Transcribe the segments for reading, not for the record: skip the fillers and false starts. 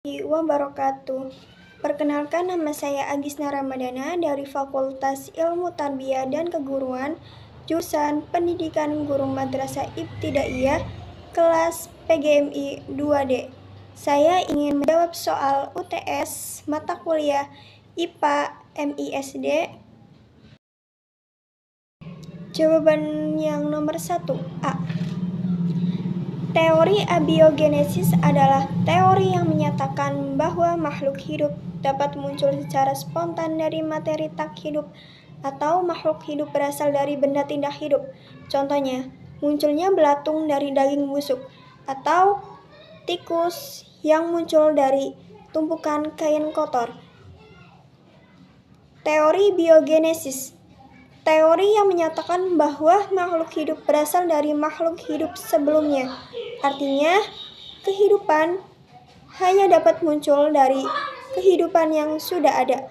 Wabarakatuh. Perkenalkan, nama saya Agisna Ramadana dari Fakultas Ilmu Tarbiyah dan Keguruan, jurusan Pendidikan Guru Madrasah Ibtidaiyah, kelas PGMI 2D. Saya ingin menjawab soal UTS mata kuliah IPA MISD. Jawaban yang nomor 1, A. Teori abiogenesis adalah teori yang menyatakan bahwa makhluk hidup dapat muncul secara spontan dari materi tak hidup atau makhluk hidup berasal dari benda tidak hidup. Contohnya, munculnya belatung dari daging busuk atau tikus yang muncul dari tumpukan kain kotor. Teori biogenesis, teori yang menyatakan bahwa makhluk hidup berasal dari makhluk hidup sebelumnya. Artinya, kehidupan hanya dapat muncul dari kehidupan yang sudah ada.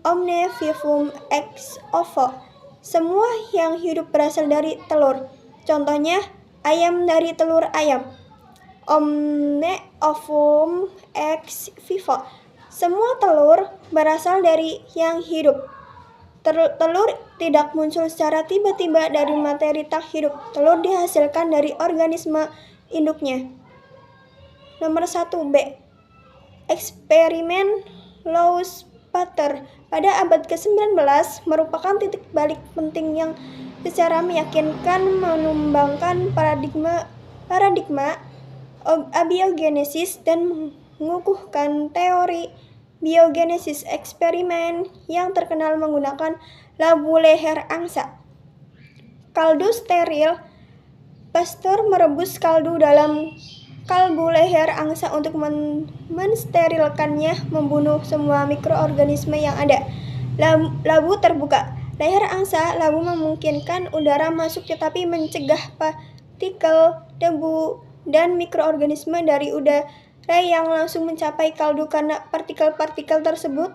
Omne vivum ex ovo. Semua yang hidup berasal dari telur. Contohnya, ayam dari telur ayam. Omne ovum ex vivo. Semua telur berasal dari yang hidup. Telur tidak muncul secara tiba-tiba dari materi tak hidup. Telur dihasilkan dari organisme induknya. Nomor 1, B. Eksperimen Louis-Pasteur pada abad ke-19 merupakan titik balik penting yang secara meyakinkan menumbangkan paradigma abiogenesis dan mengukuhkan teori biogenesis. Eksperimen yang terkenal menggunakan labu leher angsa. Kaldu steril. Pasteur merebus kaldu dalam kalbu leher angsa untuk mensterilkannya, membunuh semua mikroorganisme yang ada. Labu terbuka. Leher angsa labu memungkinkan udara masuk tetapi mencegah partikel debu dan mikroorganisme dari udara yang langsung mencapai kaldu karena partikel-partikel tersebut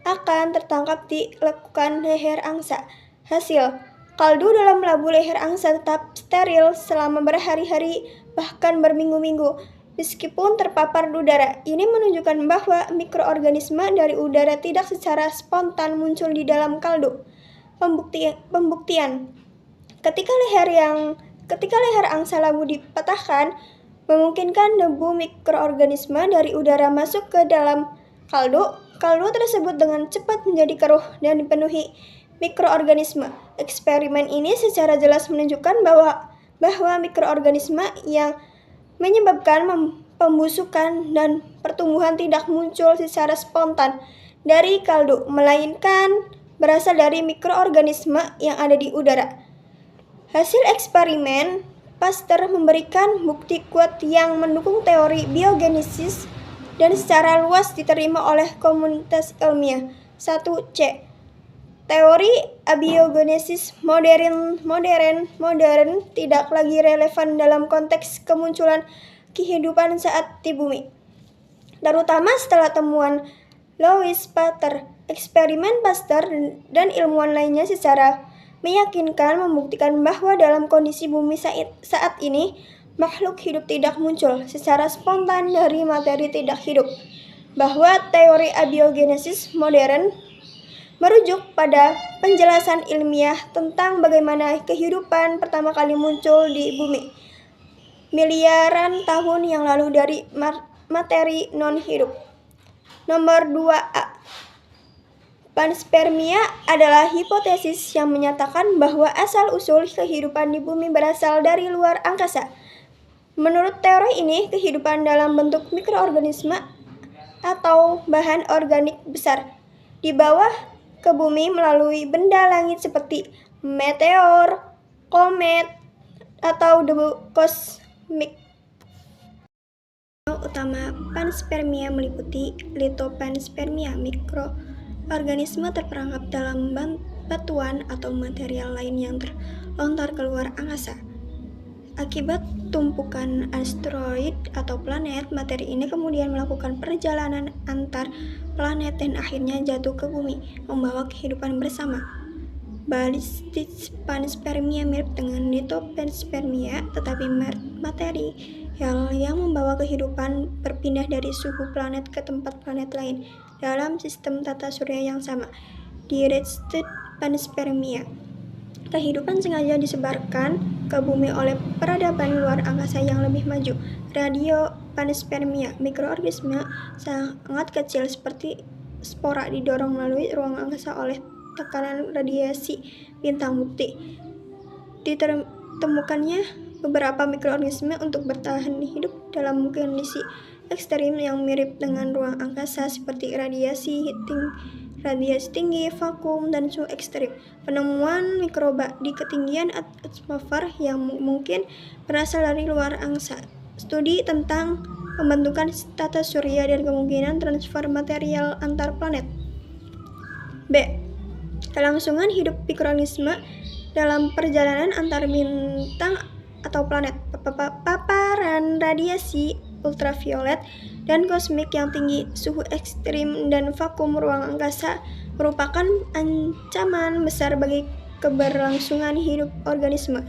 akan tertangkap di lekukan leher angsa. Hasil, kaldu dalam labu leher angsa tetap steril selama berhari-hari bahkan berminggu-minggu meskipun terpapar udara. Ini menunjukkan bahwa mikroorganisme dari udara tidak secara spontan muncul di dalam kaldu. Pembuktian. Ketika leher angsa labu dipatahkan, memungkinkan debu mikroorganisme dari udara masuk ke dalam kaldu. Kaldu tersebut dengan cepat menjadi keruh dan dipenuhi mikroorganisme. Eksperimen ini secara jelas menunjukkan bahwa mikroorganisme yang menyebabkan pembusukan dan pertumbuhan tidak muncul secara spontan dari kaldu, melainkan berasal dari mikroorganisme yang ada di udara. Hasil eksperimen Pasteur memberikan bukti kuat yang mendukung teori biogenesis dan secara luas diterima oleh komunitas ilmiah. 1C. Teori abiogenesis modern tidak lagi relevan dalam konteks kemunculan kehidupan saat di bumi, terutama setelah temuan Louis-Pasteur. Eksperimen Pasteur dan ilmuwan lainnya secara meyakinkan membuktikan bahwa dalam kondisi bumi saat ini, makhluk hidup tidak muncul secara spontan dari materi tidak hidup. Bahwa teori abiogenesis modern merujuk pada penjelasan ilmiah tentang bagaimana kehidupan pertama kali muncul di bumi miliaran tahun yang lalu dari materi non-hidup. Nomor 2A. Panspermia adalah hipotesis yang menyatakan bahwa asal-usul kehidupan di bumi berasal dari luar angkasa. Menurut teori ini, kehidupan dalam bentuk mikroorganisme atau bahan organik besar dibawa ke bumi melalui benda langit seperti meteor, komet, atau debu kosmik. Utama panspermia meliputi litopanspermia. Mikroorganisme terperangkap dalam batuan atau material lain yang terlontar keluar angkasa. Akibat tumpukan asteroid atau planet, materi ini kemudian melakukan perjalanan antar planet dan akhirnya jatuh ke bumi, membawa kehidupan bersama. Balistic panspermia mirip dengan litopanspermia, tetapi materi yang membawa kehidupan berpindah dari suhu planet ke tempat planet lain dalam sistem tata surya yang sama, Directed Panspermia. Kehidupan sengaja disebarkan ke bumi oleh peradaban luar angkasa yang lebih maju, Radiopanspermia. Mikroorganisme sangat kecil seperti spora didorong melalui ruang angkasa oleh tekanan radiasi bintang putih. Ditemukannya beberapa mikroorganisme untuk bertahan hidup dalam kondisi ekstrim yang mirip dengan ruang angkasa seperti radiasi tinggi, vakum, dan suhu ekstrim. Penemuan mikroba di ketinggian atmosfer yang mungkin berasal dari luar angkasa. Studi tentang pembentukan tata surya dan kemungkinan transfer material antar planet. B. Kelangsungan hidup mikroorganisme dalam perjalanan antar bintang atau planet. Paparan radiasi ultraviolet dan kosmik yang tinggi, suhu ekstrim, dan vakum ruang angkasa merupakan ancaman besar bagi keberlangsungan hidup organisme.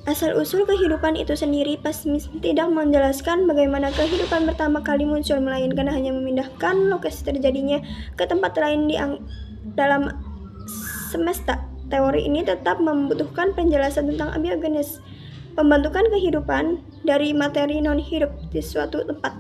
Asal-usul kehidupan itu sendiri pasti tidak menjelaskan bagaimana kehidupan pertama kali muncul, melainkan hanya memindahkan lokasi terjadinya ke tempat lain dalam semesta. Teori ini tetap membutuhkan penjelasan tentang abiogenesis, pembentukan kehidupan dari materi non-hidup di suatu tempat.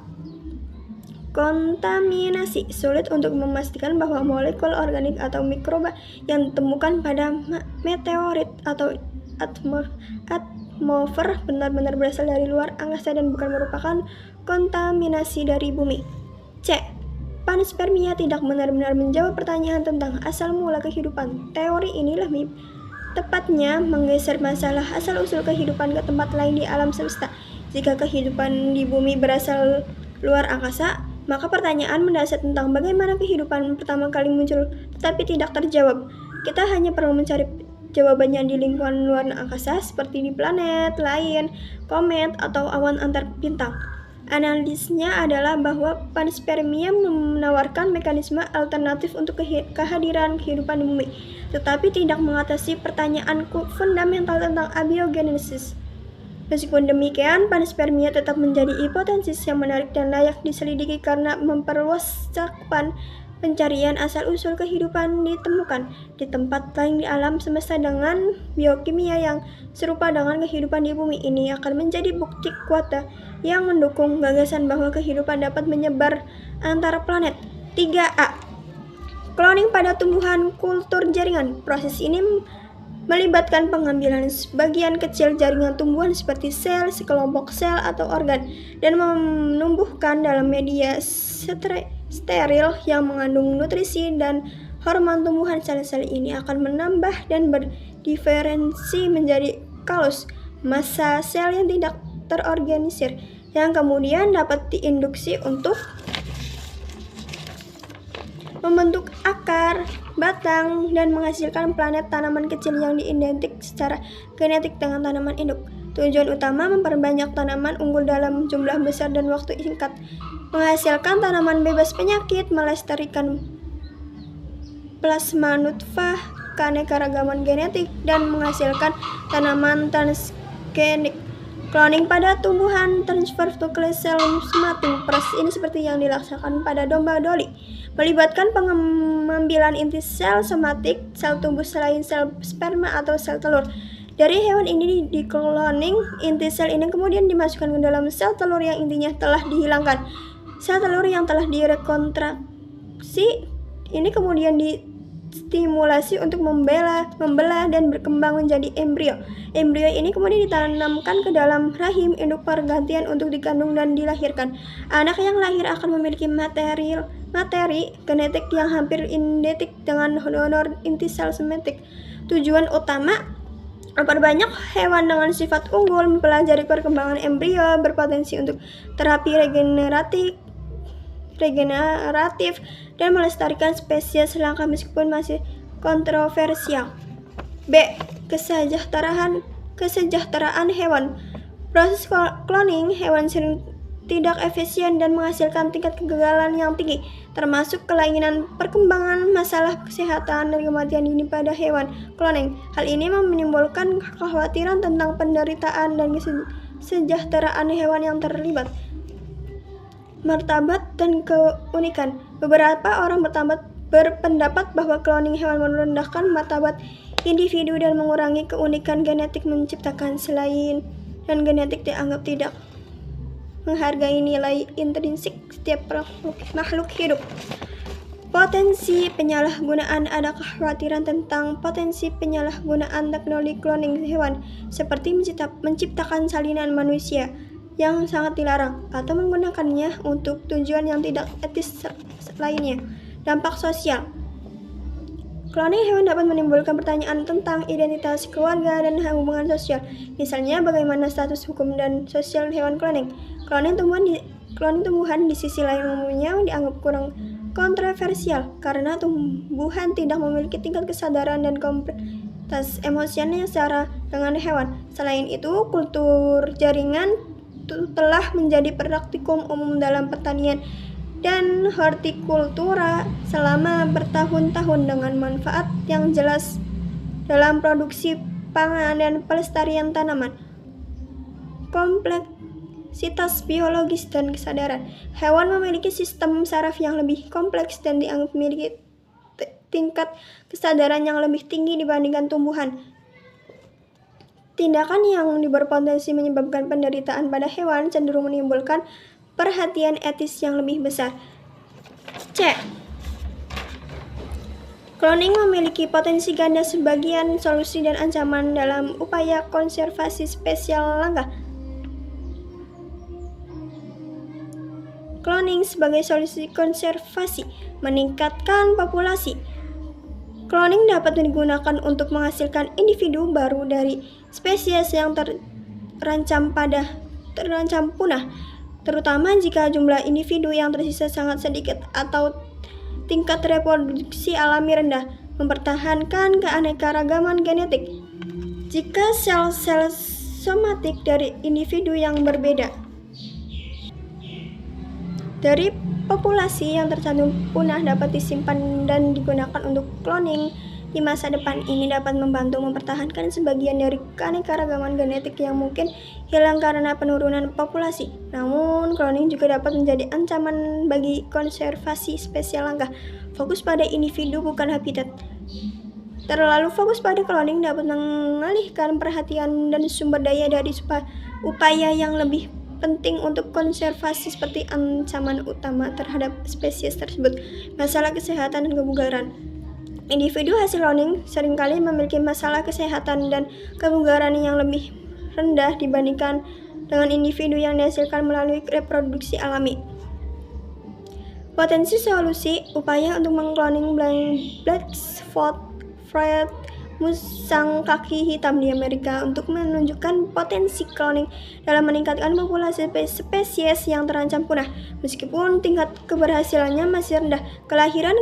Kontaminasi. Sulit untuk memastikan bahwa molekul organik atau mikroba yang ditemukan pada meteorit atau atmosfer benar-benar berasal dari luar angkasa dan bukan merupakan kontaminasi dari bumi. C. Panspermia tidak benar-benar menjawab pertanyaan tentang asal mula kehidupan. Teori ini lebih tepatnya menggeser masalah asal-usul kehidupan ke tempat lain di alam semesta. Jika kehidupan di bumi berasal luar angkasa, maka pertanyaan mendasar tentang bagaimana kehidupan pertama kali muncul tetapi tidak terjawab. Kita hanya perlu mencari jawabannya di lingkungan luar angkasa seperti di planet lain, komet, atau awan antar bintang. Analisisnya adalah bahwa panspermia menawarkan mekanisme alternatif untuk kehadiran kehidupan di bumi, tetapi tidak mengatasi pertanyaan fundamental tentang abiogenesis. Meskipun demikian, panspermia tetap menjadi hipotesis yang menarik dan layak diselidiki karena memperluas cakupan pencarian asal-usul kehidupan ditemukan di tempat lain di alam semesta dengan biokimia yang serupa dengan kehidupan di bumi. Ini akan menjadi bukti kuat yang mendukung gagasan bahwa kehidupan dapat menyebar antara planet. 3A. Cloning pada tumbuhan kultur jaringan. Proses ini melibatkan pengambilan sebagian kecil jaringan tumbuhan seperti sel, sekelompok sel, atau organ dan menumbuhkan dalam media steril yang mengandung nutrisi dan hormon tumbuhan. Sel-sel ini akan menambah dan berdiferensi menjadi kalus, massa sel yang tidak terorganisir, yang kemudian dapat diinduksi untuk membentuk akar, batang, dan menghasilkan planet tanaman kecil yang diidentik secara genetik dengan tanaman induk. Tujuan utama memperbanyak tanaman unggul dalam jumlah besar dan waktu singkat, menghasilkan tanaman bebas penyakit, melestarikan plasma nutfah, keanekaragaman genetik, dan menghasilkan tanaman transgenik. Cloning pada tumbuhan transfer to sel somatic. Proses ini seperti yang dilaksanakan pada domba Dolly, melibatkan pengambilan inti sel somatik, sel tubuh selain sel sperma atau sel telur. Dari hewan ini di cloning, inti sel ini kemudian dimasukkan ke dalam sel telur yang intinya telah dihilangkan. Sel telur yang telah direkontraksi ini kemudian distimulasi untuk membelah dan berkembang menjadi embrio. Embrio ini kemudian ditanamkan ke dalam rahim induk pergantian untuk dikandung dan dilahirkan. Anak yang lahir akan memiliki materi genetik yang hampir identik dengan donor inti sel somatik. Tujuan utama memperbanyak hewan dengan sifat unggul, mempelajari perkembangan embrio, berpotensi untuk terapi regeneratif, dan melestarikan spesies langka meskipun masih kontroversial. B. Kesejahteraan hewan. Proses cloning hewan sering tidak efisien dan menghasilkan tingkat kegagalan yang tinggi, termasuk kelainan perkembangan, masalah kesehatan, dan kematian dini pada hewan cloning. Hal ini menimbulkan kekhawatiran tentang penderitaan dan kesejahteraan hewan yang terlibat. Martabat dan keunikan. Beberapa orang berpendapat bahwa cloning hewan merendahkan martabat individu dan mengurangi keunikan genetik menciptakan selain dan genetik dianggap tidak menghargai nilai intrinsik setiap makhluk hidup. Potensi penyalahgunaan. Ada kekhawatiran tentang potensi penyalahgunaan teknologi cloning hewan seperti menciptakan salinan manusia yang sangat dilarang atau menggunakannya untuk tujuan yang tidak etis lainnya. Dampak sosial. Cloning hewan dapat menimbulkan pertanyaan tentang identitas keluarga dan hubungan sosial. Misalnya, bagaimana status hukum dan sosial hewan cloning. Cloning tumbuhan di sisi lain umumnya dianggap kurang kontroversial karena tumbuhan tidak memiliki tingkat kesadaran dan kompleksitas emosional secara dengan hewan. Selain itu, kultur jaringan telah menjadi praktikum umum dalam pertanian dan hortikultura selama bertahun-tahun dengan manfaat yang jelas dalam produksi pangan dan pelestarian tanaman. Kompleksitas biologis dan kesadaran. Hewan memiliki sistem saraf yang lebih kompleks dan dianggap memiliki tingkat kesadaran yang lebih tinggi dibandingkan tumbuhan. Tindakan yang berpotensi menyebabkan penderitaan pada hewan cenderung menimbulkan perhatian etis yang lebih besar. C. Cloning memiliki potensi ganda sebagian solusi dan ancaman dalam upaya konservasi spesial langka. Cloning sebagai solusi konservasi meningkatkan populasi. Cloning dapat digunakan untuk menghasilkan individu baru dari spesies yang terancam punah, terutama jika jumlah individu yang tersisa sangat sedikit atau tingkat reproduksi alami rendah, mempertahankan keanekaragaman genetik. Jika sel-sel somatik dari individu yang berbeda dari populasi yang tercantum punah dapat disimpan dan digunakan untuk cloning di masa depan, ini dapat membantu mempertahankan sebagian dari keanekaragaman genetik yang mungkin hilang karena penurunan populasi. Namun, cloning juga dapat menjadi ancaman bagi konservasi spesies langka. Fokus pada individu bukan habitat. Terlalu fokus pada cloning dapat mengalihkan perhatian dan sumber daya dari upaya yang lebih penting untuk konservasi seperti ancaman utama terhadap spesies tersebut. Masalah kesehatan dan kebugaran. Individu hasil cloning seringkali memiliki masalah kesehatan dan kebugaran yang lebih rendah dibandingkan dengan individu yang dihasilkan melalui reproduksi alami. Potensi solusi. Upaya untuk mengkloning black spot fried musang kaki hitam di Amerika untuk menunjukkan potensi cloning dalam meningkatkan populasi spesies yang terancam punah. Meskipun tingkat keberhasilannya masih rendah, kelahiran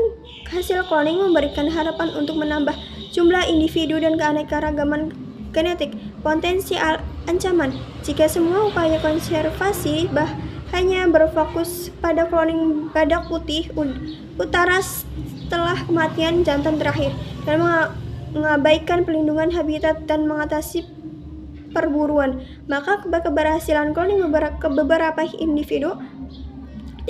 hasil cloning memberikan harapan untuk menambah jumlah individu dan keanekaragaman genetik. Potensi ancaman. Jika semua upaya konservasi hanya berfokus pada cloning badak putih utara setelah kematian jantan terakhir dan mengabaikan pelindungan habitat dan mengatasi perburuan, maka keberhasilan cloning beberapa individu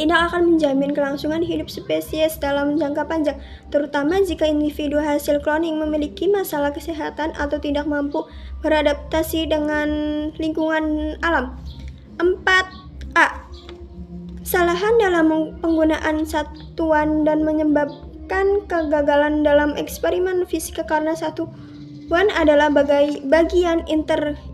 tidak akan menjamin kelangsungan hidup spesies dalam jangka panjang, terutama jika individu hasil cloning memiliki masalah kesehatan atau tidak mampu beradaptasi dengan lingkungan alam. 4A. Kesalahan dalam penggunaan satuan dan menyebabkan kegagalan dalam eksperimen fisika karena satuan adalah bagian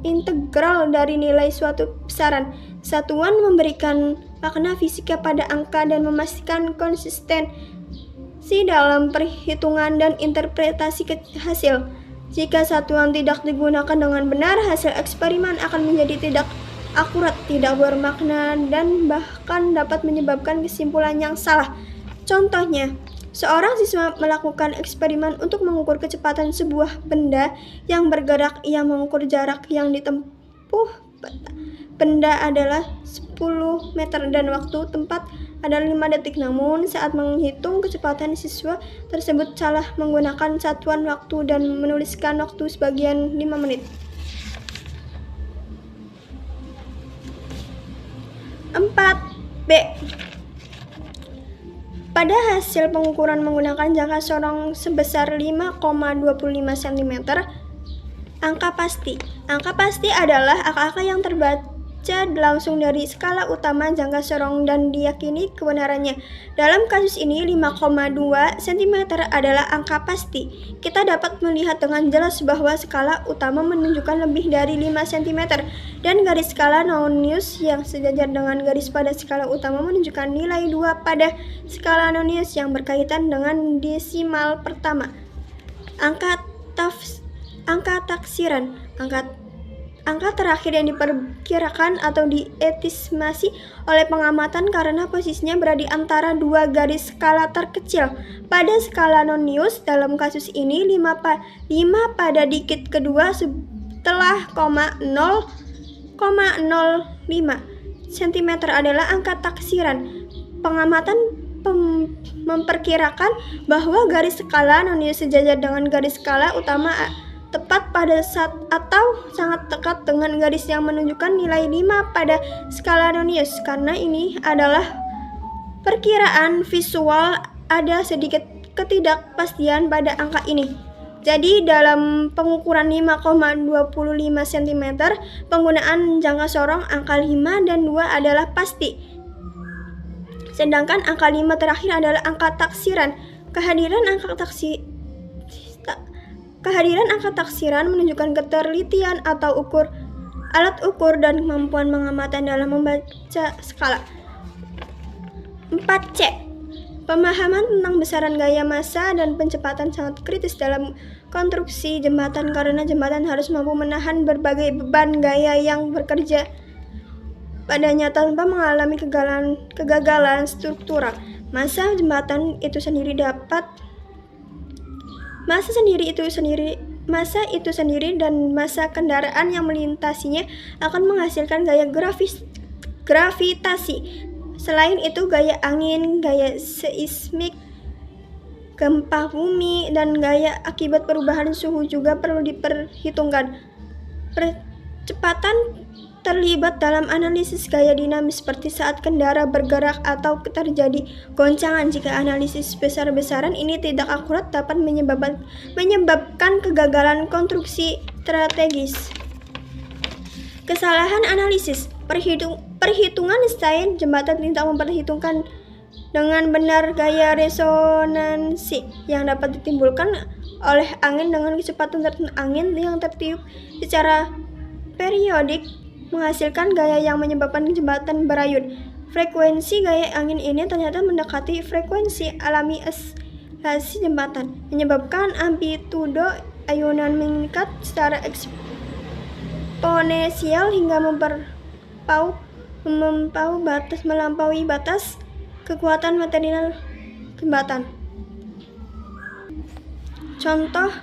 integral dari nilai suatu besaran. Satuan memberikan makna fisika pada angka dan memastikan konsistensi dalam perhitungan dan interpretasi hasil. Jika satuan tidak digunakan dengan benar, hasil eksperimen akan menjadi tidak akurat, tidak bermakna, dan bahkan dapat menyebabkan kesimpulan yang salah. Contohnya, seorang siswa melakukan eksperimen untuk mengukur kecepatan sebuah benda yang bergerak. Ia mengukur jarak yang ditempuh benda adalah 10 meter dan waktu tempat adalah 5 detik. Namun, saat menghitung kecepatan, siswa tersebut salah menggunakan satuan waktu dan menuliskan waktu sebagian 5 menit. 4B. Pada hasil pengukuran menggunakan jangka sorong sebesar 5,25 cm, angka pasti. Angka pasti adalah angka yang terbaca langsung dari skala utama jangka sorong dan diyakini kebenarannya. Dalam kasus ini 5,2 cm adalah angka pasti. Kita dapat melihat dengan jelas bahwa skala utama menunjukkan lebih dari 5 cm dan garis skala nonius yang sejajar dengan garis pada skala utama menunjukkan nilai 2 pada skala nonius yang berkaitan dengan desimal pertama. Angka taksiran. Angka terakhir yang diperkirakan atau diestimasi oleh pengamatan karena posisinya berada di antara dua garis skala terkecil. Pada skala nonius, dalam kasus ini 5 pada digit kedua setelah 0,05 cm adalah angka taksiran. Pengamatan memperkirakan bahwa garis skala nonius sejajar dengan garis skala utama tepat pada saat atau sangat dekat dengan garis yang menunjukkan nilai 5 pada skala nonius. Karena ini adalah perkiraan visual, ada sedikit ketidakpastian pada angka ini. Jadi dalam pengukuran 5,25 cm, penggunaan jangka sorong angka 5 dan 2 adalah pasti. Sedangkan angka 5 terakhir adalah angka taksiran. Kehadiran angka taksiran menunjukkan ketelitian atau alat ukur dan kemampuan pengamatan dalam membaca skala. 4C. Pemahaman tentang besaran gaya massa dan kecepatan sangat kritis dalam konstruksi jembatan karena jembatan harus mampu menahan berbagai beban gaya yang bekerja padanya tanpa mengalami kegagalan struktural. Massa jembatan itu sendiri dan massa kendaraan yang melintasinya akan menghasilkan gaya gravitasi. Selain itu, gaya angin, gaya seismik, gempa bumi, dan gaya akibat perubahan suhu juga perlu diperhitungkan. Percepatan terlibat dalam analisis gaya dinamis seperti saat kendaraan bergerak atau terjadi goncangan. Jika analisis besar-besaran ini tidak akurat dapat menyebabkan kegagalan konstruksi strategis. Kesalahan analisis. Perhitungan desain jembatan tidak memperhitungkan dengan benar gaya resonansi yang dapat ditimbulkan oleh angin dengan kecepatan tertentu. Angin yang tertiup secara periodik menghasilkan gaya yang menyebabkan jembatan berayun. Frekuensi gaya angin ini ternyata mendekati frekuensi alami oscilasi jembatan, menyebabkan amplitudo ayunan meningkat secara eksponensial hingga melampaui batas kekuatan material jembatan. Contoh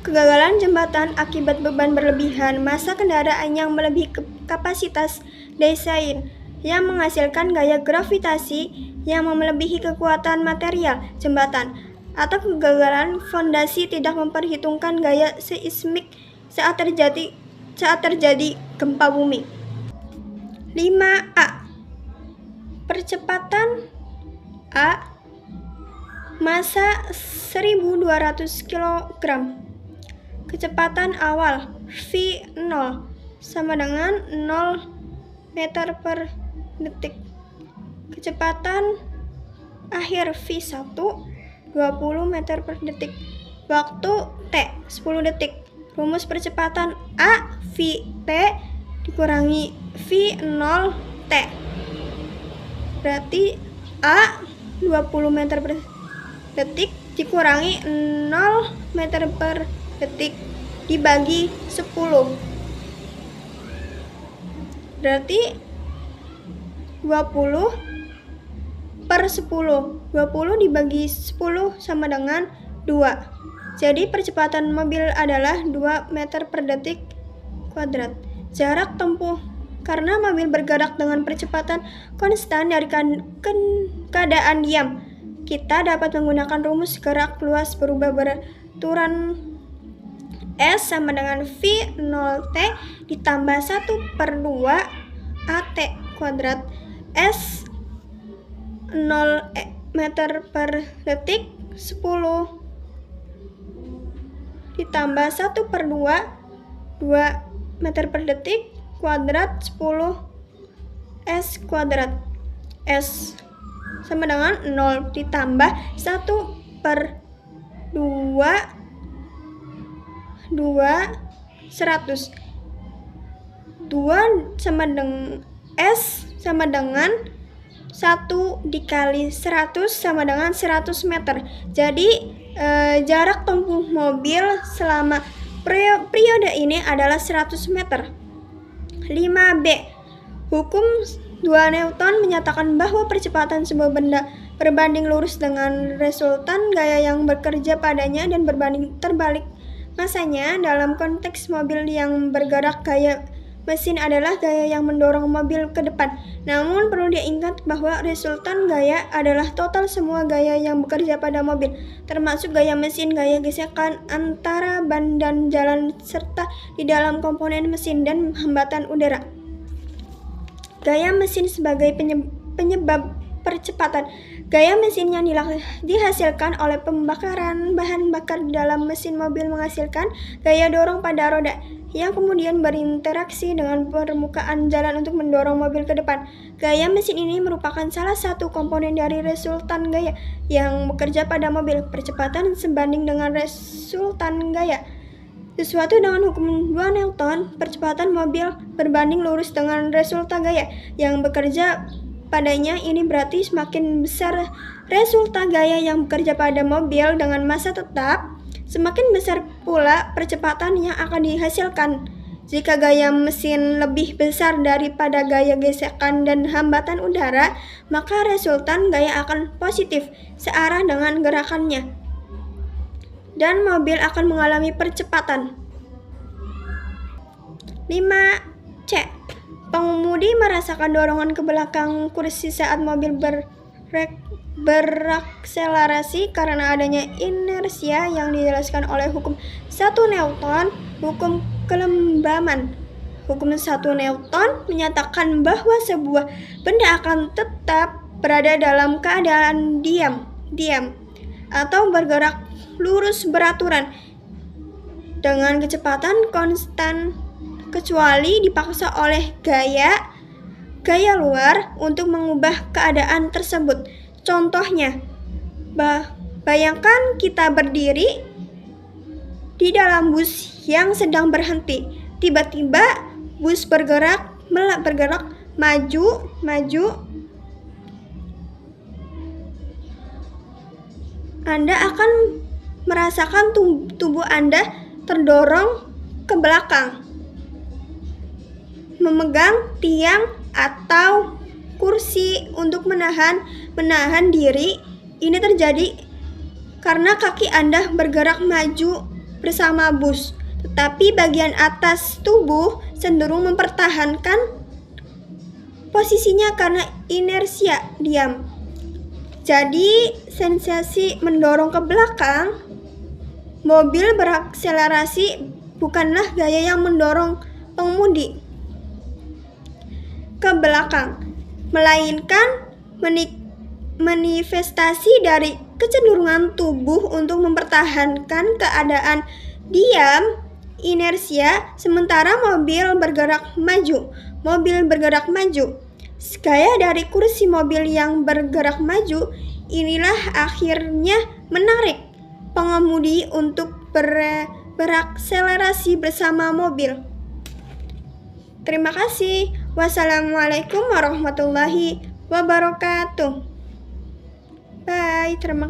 kegagalan jembatan akibat beban berlebihan, massa kendaraan yang melebihi kapasitas desain yang menghasilkan gaya gravitasi yang melebihi kekuatan material jembatan, atau kegagalan fondasi tidak memperhitungkan gaya seismik saat terjadi gempa bumi. 5A. Percepatan A, massa 1200 kg. Kecepatan awal V0 sama dengan 0 meter per detik. Kecepatan akhir V1 20 meter per detik. Waktu T 10 detik. Rumus percepatan A V T dikurangi V0 T. Berarti A 20 meter per detik dikurangi 0 meter per detik dibagi 10. Berarti 20 per 10. 20 dibagi 10 sama dengan 2. Jadi percepatan mobil adalah 2 meter per detik kuadrat. Jarak tempuh karena mobil bergerak dengan percepatan konstan dari keadaan diam. Kita dapat menggunakan rumus gerak luas berubah beraturan S sama dengan V0T ditambah 1/2 AT kuadrat S 0 meter per detik 10 ditambah 1/2 meter per detik kuadrat 10 S kuadrat. S sama dengan 0 ditambah 1/2 100. 2 sama dengan S sama dengan 1 dikali 100 sama dengan 100 meter. Jadi jarak tempuh mobil selama periode ini adalah 100 meter. 5B. Hukum 2 Newton menyatakan bahwa percepatan sebuah benda berbanding lurus dengan resultan gaya yang bekerja padanya dan berbanding terbalik masanya. Dalam konteks mobil yang bergerak, gaya mesin adalah gaya yang mendorong mobil ke depan. Namun perlu diingat bahwa resultan gaya adalah total semua gaya yang bekerja pada mobil, termasuk gaya mesin, gaya gesekan antara ban dan jalan, serta di dalam komponen mesin dan hambatan udara. Gaya mesin sebagai penyebab percepatan. Gaya mesin yang dihasilkan oleh pembakaran bahan bakar di dalam mesin mobil menghasilkan gaya dorong pada roda, yang kemudian berinteraksi dengan permukaan jalan untuk mendorong mobil ke depan. Gaya mesin ini merupakan salah satu komponen dari resultan gaya yang bekerja pada mobil. Percepatan sebanding dengan resultan gaya. Sesuatu dengan hukum 2 Newton, percepatan mobil berbanding lurus dengan resultan gaya yang bekerja padanya. Ini berarti semakin besar resultan gaya yang bekerja pada mobil dengan massa tetap, semakin besar pula percepatan yang akan dihasilkan. Jika gaya mesin lebih besar daripada gaya gesekan dan hambatan udara, maka resultan gaya akan positif searah dengan gerakannya, dan mobil akan mengalami percepatan. 5C. Pengemudi merasakan dorongan ke belakang kursi saat mobil berakselerasi karena adanya inersia yang dijelaskan oleh hukum 1 Newton, hukum kelembaman. Hukum 1 Newton menyatakan bahwa sebuah benda akan tetap berada dalam keadaan diam atau bergerak lurus beraturan dengan kecepatan konstan kecuali dipaksa oleh gaya luar untuk mengubah keadaan tersebut. Contohnya, bayangkan kita berdiri di dalam bus yang sedang berhenti. Tiba-tiba bus bergerak maju. Anda akan merasakan tubuh Anda terdorong ke belakang, memegang tiang atau kursi untuk menahan diri. Ini terjadi karena kaki Anda bergerak maju bersama bus, tetapi bagian atas tubuh cenderung mempertahankan posisinya karena inersia diam. Jadi, sensasi mendorong ke belakang mobil berakselerasi bukanlah gaya yang mendorong pengemudi ke belakang, melainkan manifestasi dari kecenderungan tubuh untuk mempertahankan keadaan diam, inersia, sementara mobil bergerak maju. Gaya dari kursi mobil yang bergerak maju inilah akhirnya menarik pengemudi untuk berakselerasi bersama mobil. Terima kasih. Wassalamualaikum warahmatullahi wabarakatuh. Bye. Terima kasih.